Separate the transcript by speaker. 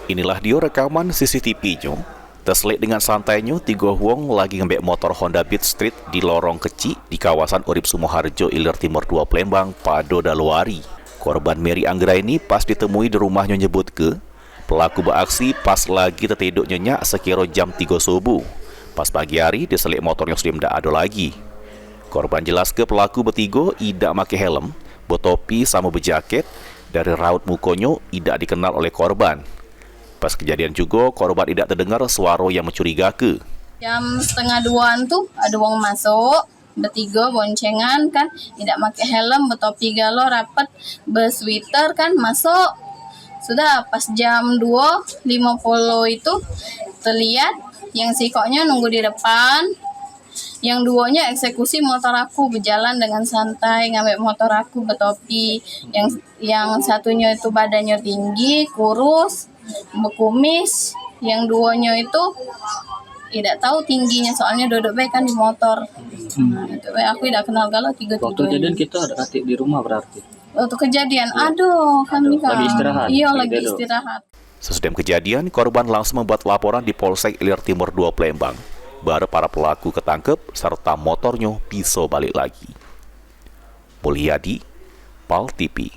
Speaker 1: Inilah dia rekaman CCTV-nya. Terselit dengan santainya, tiga wong lagi ngembek motor Honda Beat Street di lorong kecil di kawasan Urip Sumoharjo, Ilir Timur 2 Palembang pada daluari. Korban Mary Anggra ini pas ditemui di rumahnya nyebut ke pelaku beraksi pas lagi tertidur nyenyak sekira jam 3 subuh. Pas pagi hari, diselit motornya sudah tidak ada lagi. Korban jelas ke pelaku bertiga tidak pakai helm, bertopi sama berjaket, dari raut mukonyo tidak dikenal oleh korban. Pas kejadian juga, korban tidak terdengar suara yang mencurigakan.
Speaker 2: Jam 1:30 tuh ada wong masuk, bertiga boncengan kan, tidak pakai helm, bertopi galo rapat, bersweater kan masuk. Sudah pas jam 2:50 itu terlihat yang sikoknya nunggu di depan, yang duanya eksekusi motor aku berjalan dengan santai ngambil motor aku bertopi. Yang satunya itu badannya tinggi, kurus, berkumis, yang duanya itu tidak tahu tingginya soalnya duduk baik kan di motor. Itu aku tidak kenal kalau tiga-tiga.
Speaker 3: Waktu kejadian kita ada Katik di rumah berarti.
Speaker 2: Waktu kejadian, aduh kami kan
Speaker 3: lagi istirahat.
Speaker 2: Iya lagi istirahat.
Speaker 1: Sesudah kejadian, korban langsung membuat laporan di Polsek Ilir Timur 2 Palembang. Baru para pelaku ketangkep serta motornya bisa balik lagi. Mulyadi, PAL TV.